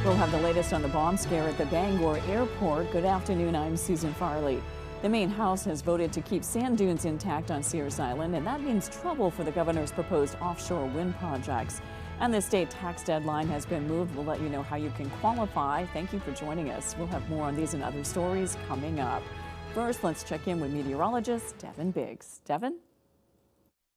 We'll have the latest on the bomb scare at the Bangor airport. Good afternoon, I'm Susan Farley. The Maine House has voted to keep sand dunes intact on Sears Island, and that means trouble for the governor's proposed offshore wind projects. And the state tax deadline has been moved. We'll let you know how you can qualify. Thank you for joining us. We'll have more on these and other stories coming up. First, let's check in with meteorologist Devin Biggs. Devin?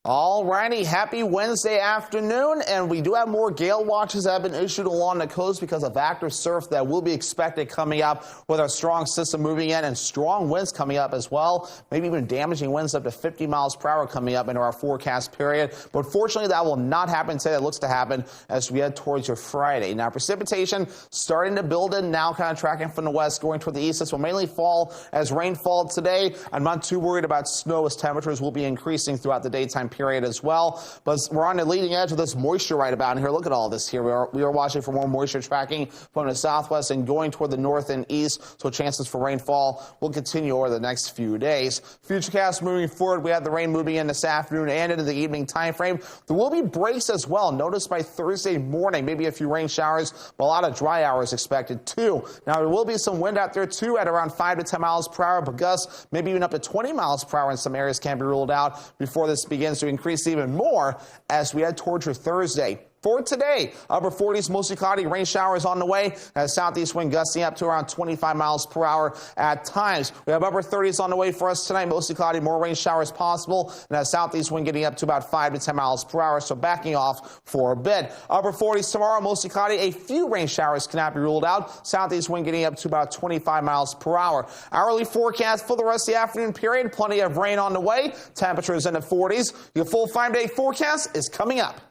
All righty, happy Wednesday afternoon, and we do have more gale watches that have been issued along the coast because of active surf that will be expected coming up with our strong system moving in and strong winds coming up as well, maybe even damaging winds up to 50 miles per hour coming up into our forecast period. But fortunately, that will not happen today. That looks to happen as we head towards your Friday. Now, precipitation starting to build in now, kind of tracking from the west, going toward the east. This will mainly fall as rainfall today. I'm not too worried about snow as temperatures will be increasing throughout the daytime period as well. But we're on the leading edge of this moisture right about here. Look at all this here. We are watching for more moisture tracking from the southwest and going toward the north and east. So chances for rainfall will continue over the next few days. Futurecast moving forward. We have the rain moving in this afternoon and into the evening time frame. There will be breaks as well. Notice by Thursday morning, maybe a few rain showers, but a lot of dry hours expected too. Now there will be some wind out there too at around 5 to 10 miles per hour, but gusts maybe even up to 20 miles per hour in some areas can be ruled out before this begins to increase even more as we head towards your Thursday. For today, upper 40s, mostly cloudy, rain showers on the way, as southeast wind gusting up to around 25 miles per hour at times. We have upper 30s on the way for us tonight, mostly cloudy, more rain showers possible, and a southeast wind getting up to about 5 to 10 miles per hour, so backing off for a bit. Upper 40s tomorrow, mostly cloudy, a few rain showers cannot be ruled out. Southeast wind getting up to about 25 miles per hour. Hourly forecast for the rest of the afternoon period, plenty of rain on the way, temperatures in the 40s. Your full 5-day forecast is coming up.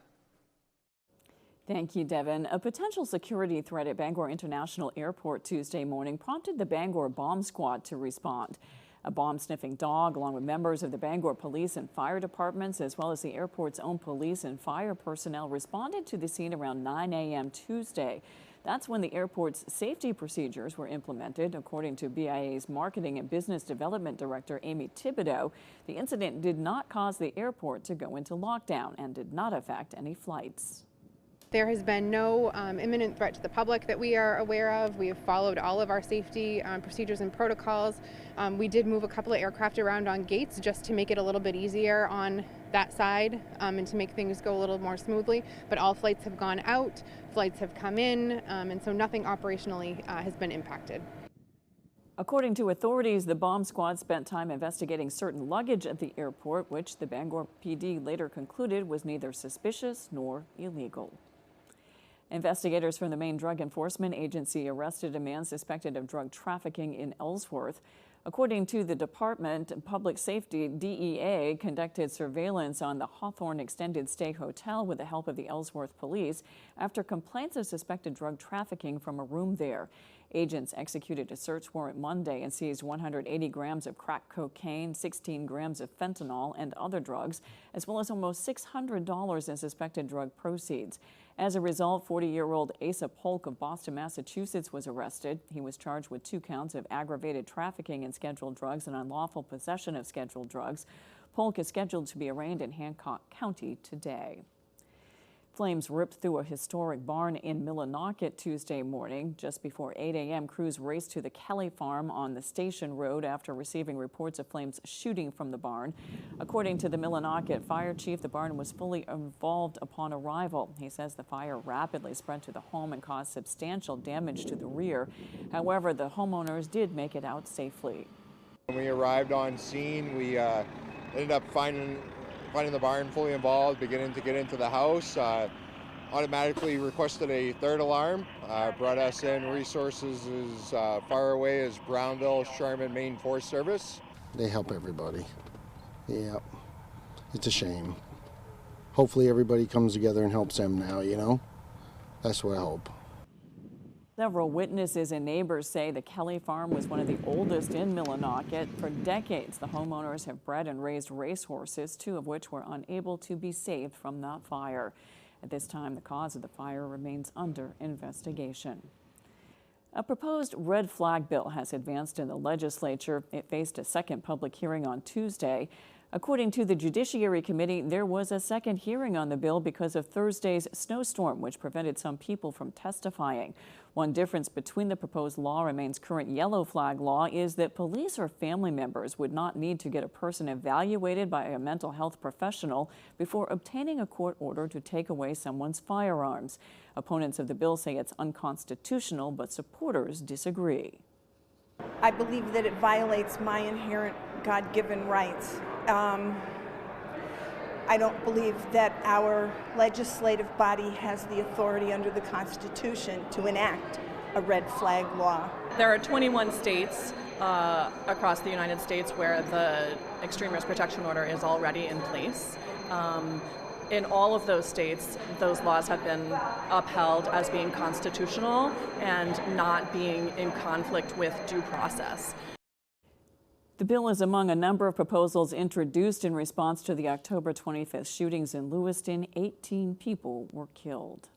Thank you, Devin. A potential security threat at Bangor International Airport Tuesday morning prompted the Bangor Bomb Squad to respond. A bomb-sniffing dog, along with members of the Bangor Police and Fire Departments, as well as the airport's own police and fire personnel, responded to the scene around 9 a.m. Tuesday. That's when the airport's safety procedures were implemented. According to BIA's Marketing and Business Development Director, Amy Thibodeau, the incident did not cause the airport to go into lockdown and did not affect any flights. There has been no imminent threat to the public that we are aware of. We have followed all of our safety procedures and protocols. We did move a couple of aircraft around on gates just to make it a little bit easier on that side and to make things go a little more smoothly. But all flights have gone out, flights have come in, and so nothing operationally has been impacted. According to authorities, the bomb squad spent time investigating certain luggage at the airport, which the Bangor PD later concluded was neither suspicious nor illegal. Investigators from the Maine Drug Enforcement Agency arrested a man suspected of drug trafficking in Ellsworth. According to the Department of Public Safety, DEA conducted surveillance on the Hawthorne Extended Stay Hotel with the help of the Ellsworth police after complaints of suspected drug trafficking from a room there. Agents executed a search warrant Monday and seized 180 grams of crack cocaine, 16 grams of fentanyl, and other drugs, as well as almost $600 in suspected drug proceeds. As a result, 40-year-old Asa Polk of Boston, Massachusetts was arrested. He was charged with 2 counts of aggravated trafficking in scheduled drugs and unlawful possession of scheduled drugs. Polk is scheduled to be arraigned in Hancock County today. Flames ripped through a historic barn in Millinocket Tuesday morning. Just before 8 a.m., crews raced to the Kelly farm on the Station Road after receiving reports of flames shooting from the barn. According to the Millinocket fire chief, the barn was fully involved upon arrival. He says the fire rapidly spread to the home and caused substantial damage to the rear. However, the homeowners did make it out safely. When we arrived on scene, we ended up finding the barn fully involved, beginning to get into the house. Automatically requested a third alarm, brought us in resources as far away as Brownville, Sherman, Maine Forest Service. They help everybody. Yeah, it's a shame. Hopefully everybody comes together and helps them now, you know? That's what I hope. Several witnesses and neighbors say the Kelly farm was one of the oldest in Millinocket. For decades, the homeowners have bred and raised racehorses, 2 of which were unable to be saved from that fire. At this time, the cause of the fire remains under investigation. A proposed red flag bill has advanced in the legislature. It faced a second public hearing on Tuesday. According to the Judiciary Committee, there was a second hearing on the bill because of Thursday's snowstorm, which prevented some people from testifying. One difference between the proposed law and Maine's current yellow flag law is that police or family members would not need to get a person evaluated by a mental health professional before obtaining a court order to take away someone's firearms. Opponents of the bill say it's unconstitutional, but supporters disagree. I believe that it violates my inherent God-given rights. I don't believe that our legislative body has the authority under the Constitution to enact a red flag law. There are 21 states across the United States where the extreme risk protection order is already in place. In all of those states, those laws have been upheld as being constitutional and not being in conflict with due process. The bill is among a number of proposals introduced in response to the October 25th shootings in Lewiston. 18 people were killed.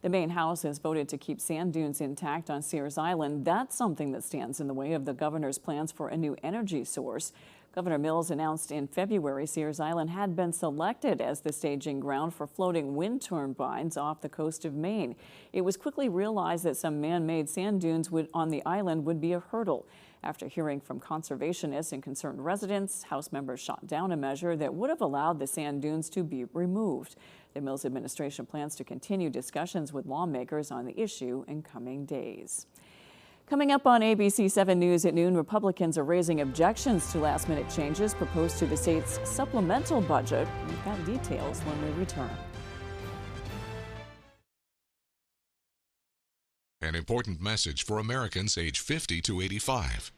The Maine House has voted to keep sand dunes intact on Sears Island. That's something that stands in the way of the governor's plans for a new energy source. Governor Mills announced in February Sears Island had been selected as the staging ground for floating wind turbines off the coast of Maine. It was quickly realized that some man-made sand dunes on the island would be a hurdle. After hearing from conservationists and concerned residents, House members shot down a measure that would have allowed the sand dunes to be removed. The Mills administration plans to continue discussions with lawmakers on the issue in coming days. Coming up on ABC 7 News at noon, Republicans are raising objections to last-minute changes proposed to the state's supplemental budget. We've got details when we return. An important message for Americans age 50 to 85.